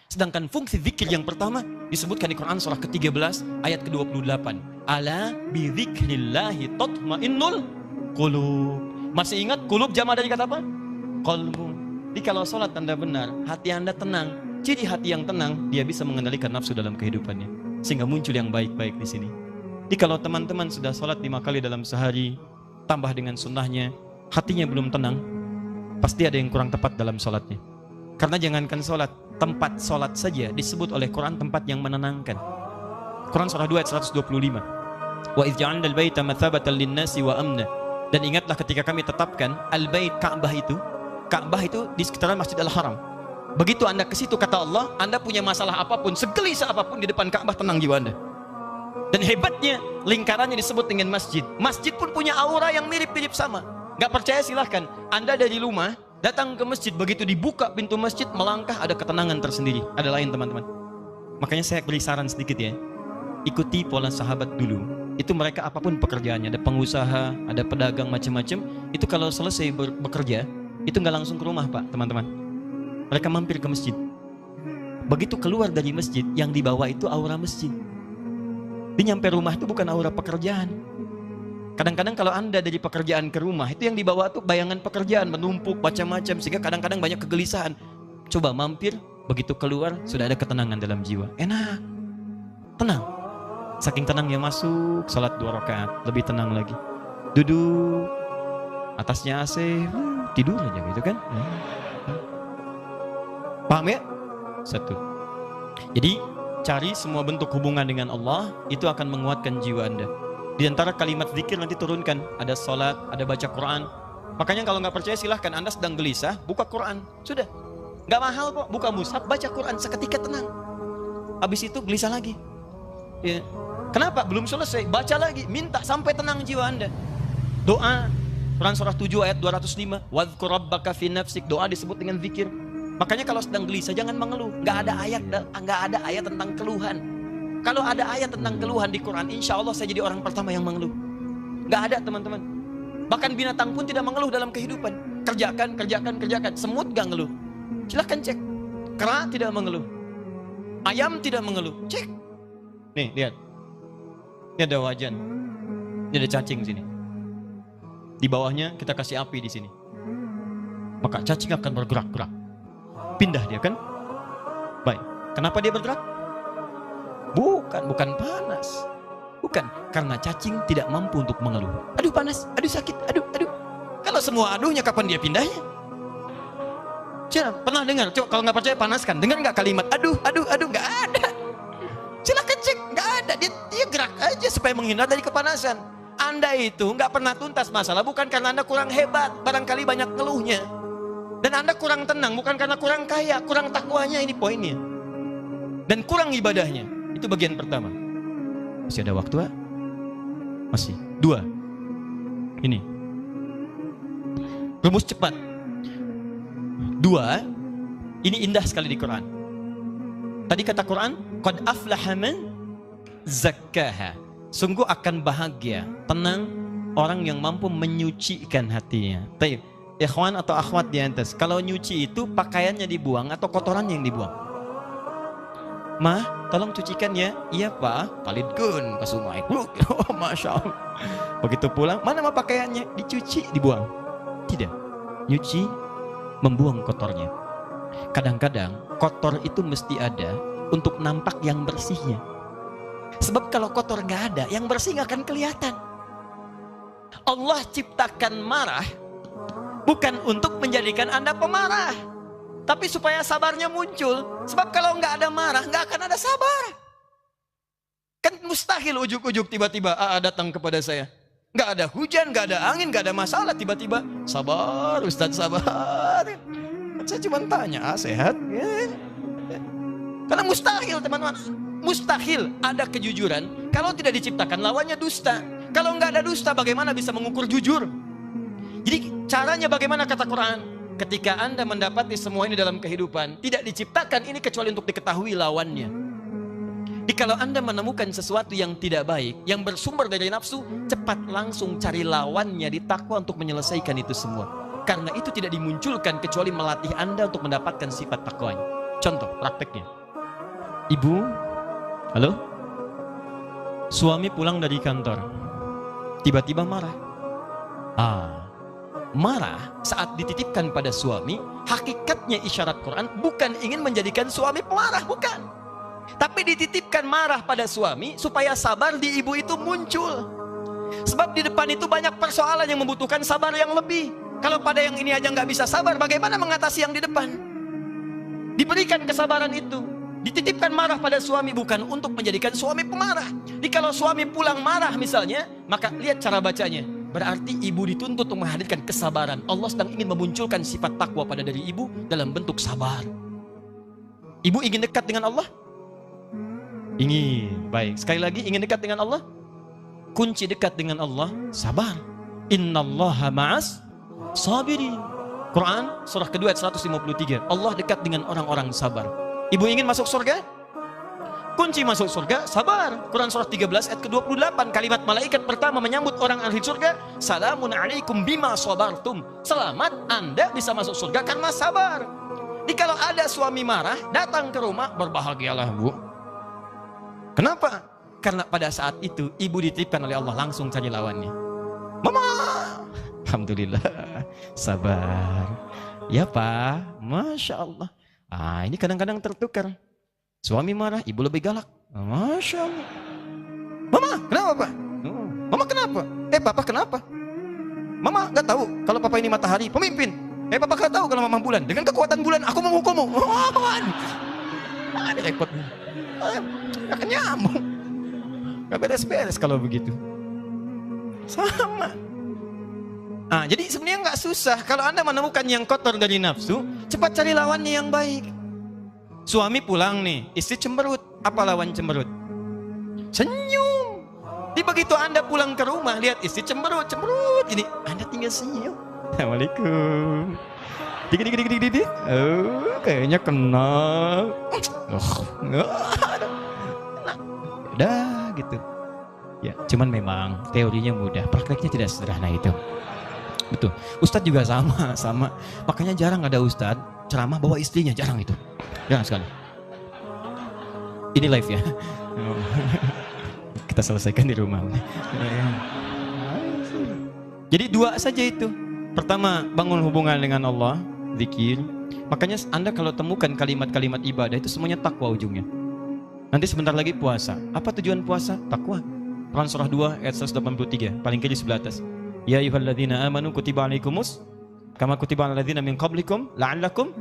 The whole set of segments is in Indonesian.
Sedangkan fungsi zikir yang pertama disebutkan di Quran surah ke-13 ayat ke-28. Ala bi dzikrillahi tatmainnul qulub. Masih ingat qulub jama dari kata apa? Qalbu. Jadi kalau sholat Anda benar, hati Anda tenang. Ciri hati yang tenang, dia bisa mengendalikan nafsu dalam kehidupannya. Sehingga muncul yang baik-baik di sini. Jadi kalau teman-teman sudah sholat 5 kali dalam sehari, tambah dengan sunnahnya, hatinya belum tenang, pasti ada yang kurang tepat dalam sholatnya. Karena jangankan sholat, tempat sholat saja disebut oleh Quran tempat yang menenangkan. Quran surah 2 ayat 125. Wa idh ja'alna al-baita mathabatan lin-nasi wa amna. Dan ingatlah ketika kami tetapkan al-bait, Ka'bah itu di sekitaran Masjid Al-Haram. Begitu Anda ke situ, kata Allah, Anda punya masalah apapun, segelisah apapun di depan Ka'bah, tenang jiwa Anda. Dan hebatnya lingkarannya disebut dengan masjid. Masjid pun punya aura yang mirip-mirip sama. Gak percaya silahkan, Anda dari rumah datang ke masjid, begitu dibuka pintu masjid, melangkah, ada ketenangan tersendiri. Ada lain teman-teman. Makanya saya beri saran sedikit ya. Ikuti pola sahabat dulu. Itu mereka apapun pekerjaannya, ada pengusaha, ada pedagang macam-macam. Itu kalau selesai bekerja, itu nggak langsung ke rumah Pak, teman-teman. Mereka mampir ke masjid. Begitu keluar dari masjid, yang dibawa itu aura masjid. Dia nyampe rumah itu bukan aura pekerjaan. Kadang-kadang kalau Anda dari pekerjaan ke rumah, itu yang dibawa tuh bayangan pekerjaan, menumpuk macam-macam, sehingga kadang-kadang banyak kegelisahan. Coba mampir, begitu keluar, sudah ada ketenangan dalam jiwa. Enak, tenang. Saking tenangnya masuk, salat 2 rakaat, lebih tenang lagi. Duduk, atasnya AC, tidur aja gitu kan. Paham ya? Satu. Jadi, cari semua bentuk hubungan dengan Allah, itu akan menguatkan jiwa Anda. Di antara kalimat zikir nanti turunkan, ada sholat, ada baca Quran. Makanya kalau nggak percaya silahkan, Anda sedang gelisah, buka Quran, sudah. Nggak mahal kok, buka mushaf, baca Quran, seketika tenang. Habis itu gelisah lagi. Ya. Kenapa? Belum selesai, baca lagi, minta sampai tenang jiwa Anda. Doa, Quran surah 7 ayat 205, wadhkur rabbaka fi nafsik, doa disebut dengan zikir. Makanya kalau sedang gelisah jangan mengeluh. Nggak ada ayat tentang keluhan. Kalau ada ayat tentang keluhan di Quran, insya Allah saya jadi orang pertama yang mengeluh. Nggak ada teman-teman. Bahkan binatang pun tidak mengeluh dalam kehidupan. Kerjakan. Semut nggak ngeluh. Silahkan cek. Kera tidak mengeluh. Ayam tidak mengeluh. Cek. Nih lihat. Ini ada wajan. Ini ada cacing sini. Di bawahnya kita kasih api di sini. Maka cacing akan bergerak-gerak. Pindah dia kan? Baik. Kenapa dia bergerak? Bukan panas. Bukan, karena cacing tidak mampu untuk mengeluh. Aduh panas, aduh sakit, aduh. Kalau semua aduhnya kapan dia pindahnya? Pernah dengar? Coba kalau nggak percaya panaskan. Dengar nggak kalimat aduh, nggak ada. Silakan cek, nggak ada. Dia gerak aja supaya menghindar dari kepanasan. Anda itu nggak pernah tuntas masalah bukan karena Anda kurang hebat, barangkali banyak ngeluhnya. Dan Anda kurang tenang bukan karena kurang kaya, kurang takwanya, ini poinnya. Dan kurang ibadahnya. Itu bagian pertama. Masih ada waktu, Pak? Masih. 2. Ini. Rumus cepat. 2. Ini indah sekali di Quran. Tadi kata Quran, qad aflaha man zakkaha. Sungguh akan bahagia, tenang orang yang mampu menyucikan hatinya. Baik, ikhwan atau akhwat di atas. Kalau nyuci itu pakaiannya dibuang atau kotorannya yang dibuang? Mah, tolong cucikan ya. Iya Pak, Palidgun, Pak Sumai. Oh, Masya Allah. Begitu pulang, mana mah pakaiannya? Dicuci, dibuang. Tidak. Nyuci, membuang kotornya. Kadang-kadang kotor itu mesti ada untuk nampak yang bersihnya. Sebab kalau kotor nggak ada, yang bersih nggak akan kelihatan. Allah ciptakan marah bukan untuk menjadikan Anda pemarah, tapi supaya sabarnya muncul. Sebab kalau nggak ada marah, nggak akan ada sabar. Kan mustahil ujuk-ujuk tiba-tiba datang kepada saya. Nggak ada hujan, nggak ada angin, nggak ada masalah. Tiba-tiba, sabar Ustadz, sabar. Saya cuma tanya, sehat? Karena mustahil teman-teman. Mustahil ada kejujuran. Kalau tidak diciptakan, lawannya dusta. Kalau nggak ada dusta, bagaimana bisa mengukur jujur? Jadi caranya bagaimana kata Quran? Ketika Anda mendapati semua ini dalam kehidupan, tidak diciptakan ini kecuali untuk diketahui lawannya. Jikalau Anda menemukan sesuatu yang tidak baik, yang bersumber dari nafsu, cepat langsung cari lawannya di takwa untuk menyelesaikan itu semua. Karena itu tidak dimunculkan kecuali melatih Anda untuk mendapatkan sifat takwanya. Contoh prakteknya. Ibu, halo? Suami pulang dari kantor, tiba-tiba marah. Marah saat dititipkan pada suami, hakikatnya isyarat Quran bukan ingin menjadikan suami pemarah, bukan. Tapi dititipkan marah pada suami supaya sabar di ibu itu muncul. Sebab di depan itu banyak persoalan yang membutuhkan sabar yang lebih. Kalau pada yang ini aja nggak bisa sabar, bagaimana mengatasi yang di depan? Diberikan kesabaran itu. Dititipkan marah pada suami bukan untuk menjadikan suami pemarah. Jadi kalau suami pulang marah misalnya, maka lihat cara bacanya. Berarti ibu dituntut untuk menghadirkan kesabaran. Allah sedang ingin memunculkan sifat takwa pada diri ibu dalam bentuk sabar. Ibu ingin dekat dengan Allah? Ingin. Baik, sekali lagi ingin dekat dengan Allah? Kunci dekat dengan Allah, sabar. Innallaha ma'as sabirin. Quran surah kedua ayat 153. Allah dekat dengan orang-orang sabar. Ibu ingin masuk surga? Kunci masuk surga, sabar. Quran surah 13 ayat ke-28. Kalimat malaikat pertama menyambut orang ahli surga, salamun alaikum bima sabartum. Selamat, Anda bisa masuk surga karena sabar. Jadi kalau ada suami marah, datang ke rumah, berbahagialah bu. Kenapa? Karena pada saat itu ibu dititipkan oleh Allah, langsung cari lawannya. Mama, alhamdulillah, sabar. Ya Pak, Masya Allah. Ini kadang-kadang tertukar. Suami marah, ibu lebih galak. Masya Allah. Mama, kenapa Pak? Mama kenapa? Papa kenapa? Mama gak tahu kalau Papa ini matahari, pemimpin. Papa gak tahu kalau Mama bulan. Dengan kekuatan bulan, aku menghukummu. Ini repot. Gak nyambung. Gak beres-beres kalau begitu. Sama. Jadi sebenarnya gak susah. Kalau Anda menemukan yang kotor dari nafsu, cepat cari lawannya yang baik. Suami pulang nih, istri cemberut. Apa lawan cemberut? Senyum. Jadi begitu Anda pulang ke rumah, lihat istri cemberut. Ini Anda tinggal senyum. Assalamualaikum. Dik. Kayaknya kenal. Udah gitu. Ya, cuman memang teorinya mudah, prakteknya tidak sederhana itu. Betul. Ustadz juga sama. Makanya jarang ada ustadz ceramah bawa istrinya, jarang itu. Jarang sekali. Ini live ya. Kita selesaikan di rumah. Jadi dua saja itu. Pertama, bangun hubungan dengan Allah, zikir. Makanya Anda kalau temukan kalimat-kalimat ibadah itu semuanya takwa ujungnya. Nanti sebentar lagi puasa. Apa tujuan puasa? Takwa. Quran surah 2 ayat 183, paling kiri sebelah atas. Ya ayyuhalladzina amanu kutiba alaikumus kama kutiba alal ladzina min qablikum la'allakum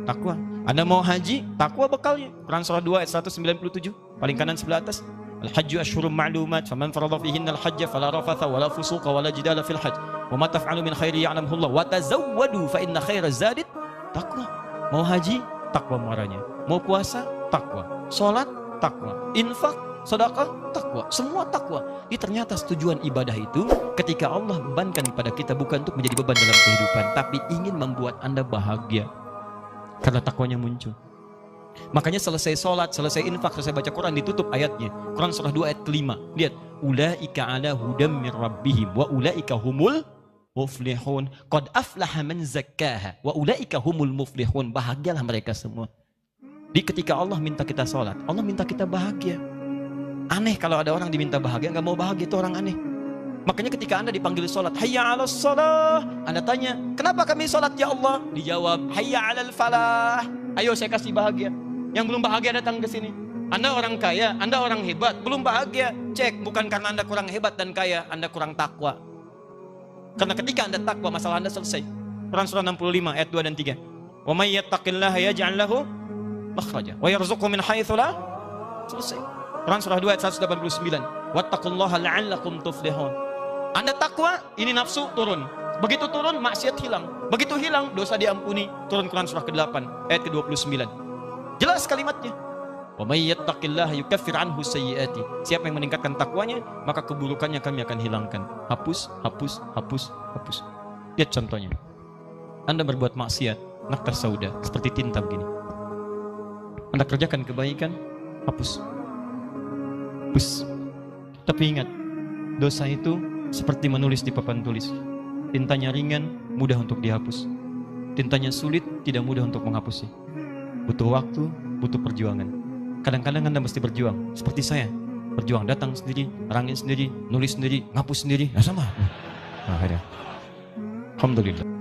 takwa. Anda mau haji, takwa bekalnya. Quran surah 2 ayat 197, paling kanan sebelah atas. Al-hajju asyhurum ma'lumat faman farada fihinna al-hajja fala rafatha wala fusuqa wala jidala fil hajj wa ma taf'alu min khairin ya'lamuhu Allah wa tazawwadu fa inna khairaz zadi taqwa. Mau haji, takwa muaranya. Mau puasa, takwa. Salat, takwa. Infak, sedekah, takwa. Semua takwa. Ini ternyata tujuan ibadah itu ketika Allah bebankan pada kita bukan untuk menjadi beban dalam kehidupan, tapi ingin membuat Anda bahagia karena takwanya muncul. Makanya selesai sholat, selesai infak, selesai baca Quran, ditutup ayatnya. Quran surah 2 ayat kelima. Lihat, ulaika ala hudam min rabbihim wa ulaika humul muflihun. Qad aflaha man zakkaha wa ulaika humul muflihun. Bahagialah mereka semua. Di ketika Allah minta kita sholat, Allah minta kita bahagia. Aneh kalau ada orang diminta bahagia, nggak mau bahagia, itu orang aneh. Makanya ketika Anda dipanggil sholat, hayya 'alas shalah, Anda tanya, kenapa kami sholat ya Allah? Dijawab, hayya 'alal falah. Ayo saya kasih bahagia. Yang belum bahagia datang ke sini. Anda orang kaya, Anda orang hebat, belum bahagia. Cek, bukan karena Anda kurang hebat dan kaya, Anda kurang takwa. Karena ketika Anda takwa, masalah Anda selesai. Quran surah 65 ayat 2 dan 3. Wa may yattaqillaha yaj'al lahu makhraja wa yarzuqhu min haitsu la. Selesai. Quran surah 2 ayat 189. Wattaqullaha la'allakum tuflihun. Anda takwa, ini nafsu turun. Begitu turun, maksiat hilang. Begitu hilang, dosa diampuni. Turun Quran surah ke-8 ayat ke-29. Jelas kalimatnya. Wa may yattaqillaha yukaffir anhu sayyiati. Siapa yang meningkatkan takwanya, maka keburukannya kami akan hilangkan. Hapus. Lihat contohnya. Anda berbuat maksiat, naktar sauda, seperti tinta begini. Anda kerjakan kebaikan, hapus. hapus. Tapi ingat, dosa itu seperti menulis di papan tulis. Tintanya ringan, mudah untuk dihapus. Tintanya sulit, tidak mudah untuk menghapusnya. Butuh waktu, butuh perjuangan. Kadang-kadang Anda mesti berjuang, seperti saya. Berjuang datang sendiri, rangin sendiri, nulis sendiri, ngapus sendiri. Nah sama. Nah, Alhamdulillah.